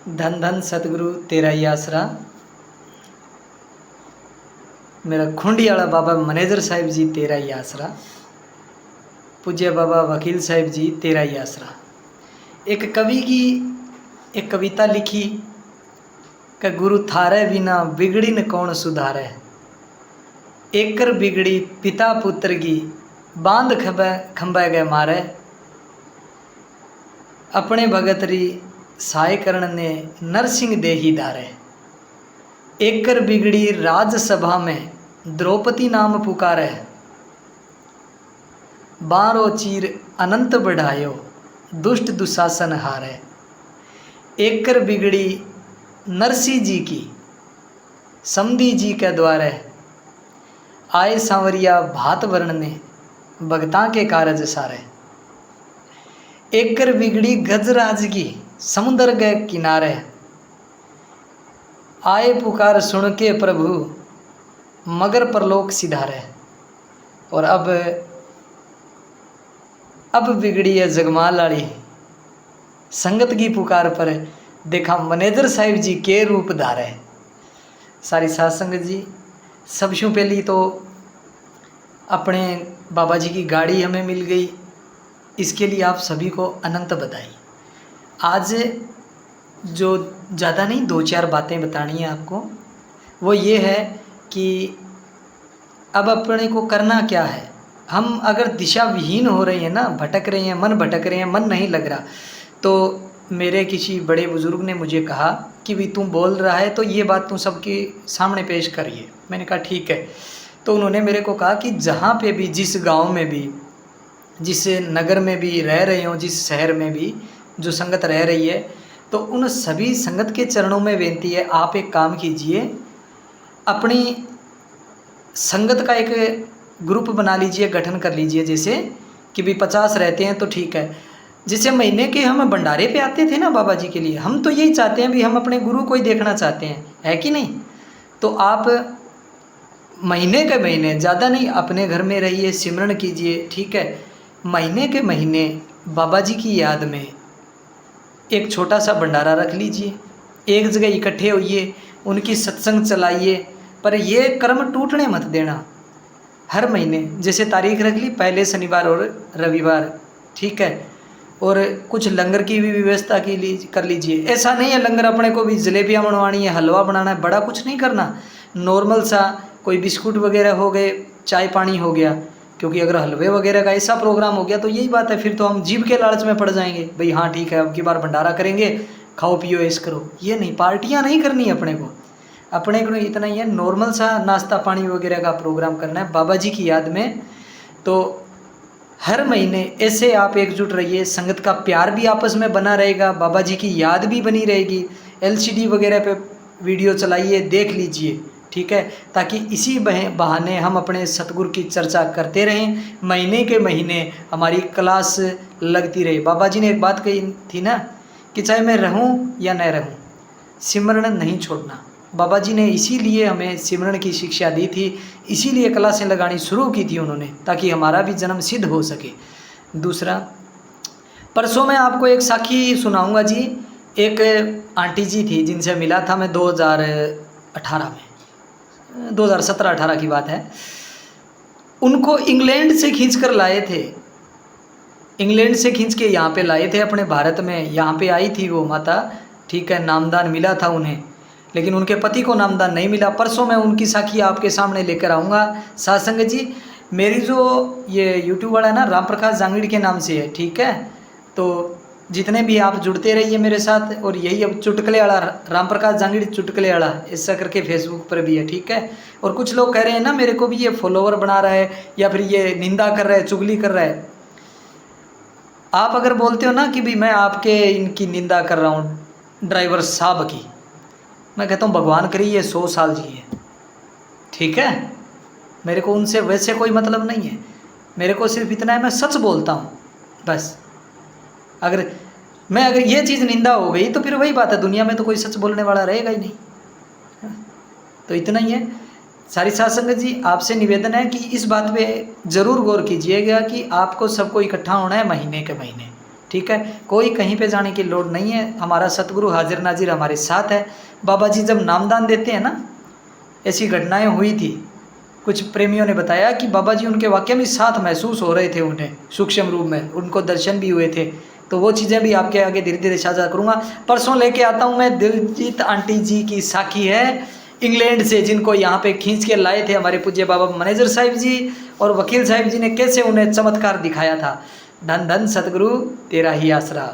धन धन सतगुरु तेरा ही आसरा। मेरा खुंडियाला बाबा मैनेजर साहिब जी तेरा ही आसरा। पूज्य बाबा वकील साहिब जी तेरा ही आसरा। एक कवि की एक कविता लिखी कि गुरु थारे बिना बिगड़ी न कौन सुधारे। एकर बिगड़ी पिता पुत्र की बांध खंबे गए मारे। अपने भगत री सहाय करण ने नरसिंह देही धारे। एकर बिगड़ी राजसभा में द्रौपदी नाम पुकारे। बारो चीर अनंत बढ़ायो दुष्ट दुशासन हारे। एकर बिगड़ी नरसिंह जी की समधी जी के द्वारे। आए सांवरिया भात वर्ण ने भगता के कारज सारे। एकर बिगड़ी गजराज की समुद्र के किनारे। आए पुकार सुन के प्रभु मगर परलोक सिधारे। और अब बिगड़ी है जगमाल वाली संगत की पुकार पर देखा मैनेजर साहिब जी के रूप धारे। सारी साध संगत जी, सबसे पहली तो अपने बाबा जी की गाड़ी हमें मिल गई, इसके लिए आप सभी को अनंत बधाई। आज जो ज़्यादा नहीं 2-4 बातें बतानी है आपको, वो ये है कि अब अपने को करना क्या है। हम अगर दिशा विहीन हो रहे हैं ना, भटक रहे हैं, मन भटक रहे हैं, मन नहीं लग रहा, तो मेरे किसी बड़े बुज़ुर्ग ने मुझे कहा कि भी तुम बोल रहा है तो ये बात तुम सबके सामने पेश करिए। मैंने कहा ठीक है। तो उन्होंने मेरे को कहा कि जहाँ पे भी, जिस गांव में भी, जिस नगर में भी रह रहे हो, जिस शहर में भी जो संगत रह रही है, तो उन सभी संगत के चरणों में विनती है, आप एक काम कीजिए, अपनी संगत का एक ग्रुप बना लीजिए, गठन कर लीजिए। जैसे कि भी 50 रहते हैं तो ठीक है। जैसे महीने के हम भंडारे पे आते थे ना बाबा जी के लिए, हम तो यही चाहते हैं भी हम अपने गुरु को ही देखना चाहते हैं, है कि नहीं। तो आप महीने के महीने, ज़्यादा नहीं, अपने घर में रहिए, सिमरन कीजिए, ठीक है। महीने के महीने बाबा जी की याद में एक छोटा सा भंडारा रख लीजिए, एक जगह इकट्ठे होइए, उनकी सत्संग चलाइए, पर ये कर्म टूटने मत देना। हर महीने जैसे तारीख रख ली, पहले शनिवार और रविवार, ठीक है। और कुछ लंगर की भी व्यवस्था कर लीजिए। ऐसा नहीं है लंगर अपने को भी जलेबियाँ बनवानी है, हलवा बनाना है, बड़ा कुछ नहीं करना। नॉर्मल सा कोई बिस्कुट वगैरह हो गए, चाय पानी हो गया। क्योंकि अगर हलवे वगैरह का ऐसा प्रोग्राम हो गया तो यही बात है, फिर तो हम जीभ के लालच में पड़ जाएंगे। भाई हाँ ठीक है, अब की बार भंडारा करेंगे, खाओ पियो ऐश करो। ये नहीं, पार्टियाँ नहीं करनी अपने को इतना ही है, नॉर्मल सा नाश्ता पानी वगैरह का प्रोग्राम करना है बाबा जी की याद में। तो हर महीने ऐसे आप एकजुट रहिए, संगत का प्यार भी आपस में बना रहेगा, बाबा जी की याद भी बनी रहेगी। LCD वगैरह पे वीडियो चलाइए, देख लीजिए, ठीक है, ताकि इसी बहाने हम अपने सतगुरु की चर्चा करते रहें। महीने के महीने हमारी क्लास लगती रहे। बाबा जी ने एक बात कही थी ना कि चाहे मैं रहूं या न रहूं, सिमरन नहीं छोड़ना। बाबा जी ने इसीलिए हमें सिमरन की शिक्षा दी थी, इसीलिए क्लासें लगानी शुरू की थी उन्होंने, ताकि हमारा भी जन्म सिद्ध हो सके। दूसरा, परसों मैं आपको एक साखी सुनाऊंगा जी। एक आंटी जी थी जिनसे मिला था मैं 2018 में, 2017-18 की बात है। उनको इंग्लैंड से खींच कर लाए थे, इंग्लैंड से खींच के यहाँ पे लाए थे अपने भारत में। यहाँ पे आई थी वो माता, ठीक है, नामदान मिला था उन्हें, लेकिन उनके पति को नामदान नहीं मिला। परसों मैं उनकी साखी आपके सामने लेकर आऊँगा। साध संगत जी, मेरी जो ये यूट्यूब वाला है ना, राम प्रकाश जांगीड़ के नाम से है, ठीक है। तो जितने भी आप जुड़ते रहिए मेरे साथ, और यही अब चुटकुले वाला राम प्रकाश जांगीड़ चुटकुले वाला ऐसा करके फेसबुक पर भी है, ठीक है। और कुछ लोग कह रहे हैं ना मेरे को भी ये फॉलोवर बना रहा है या फिर ये निंदा कर रहा है, चुगली कर रहा है। आप अगर बोलते हो ना कि भी मैं आपके इनकी निंदा कर रहा हूँ ड्राइवर साहब की, मैं कहता हूँ भगवान करी ये 100 साल जिए, ठीक है। मेरे को उनसे वैसे कोई मतलब नहीं है, मेरे को सिर्फ इतना है, मैं सच बोलता हूँ बस। अगर ये चीज़ निंदा हो गई तो फिर वही बात है, दुनिया में तो कोई सच बोलने वाला रहेगा ही नहीं। तो इतना ही है। सारी साध संगत जी, आपसे निवेदन है कि इस बात पे ज़रूर गौर कीजिएगा कि आपको सबको इकट्ठा होना है महीने के महीने, ठीक है, कोई कहीं पे जाने की लोड़ नहीं है, हमारा सतगुरु हाजिर नाजिर हमारे साथ है। बाबा जी जब नामदान देते हैं ना, ऐसी घटनाएं हुई थी, कुछ प्रेमियों ने बताया कि बाबा जी उनके वाकई में साथ महसूस हो रहे थे, उन्हें सूक्ष्म रूप में उनको दर्शन भी हुए थे। तो वो चीज़ें भी आपके आगे धीरे धीरे साझा करूँगा। परसों लेके आता हूँ मैं दिलजीत आंटी जी की साखी है इंग्लैंड से, जिनको यहाँ पे खींच के लाए थे हमारे पूज्य बाबा मैनेजर साहिब जी, और वकील साहिब जी ने कैसे उन्हें चमत्कार दिखाया था। धन धन सतगुरु तेरा ही आसरा।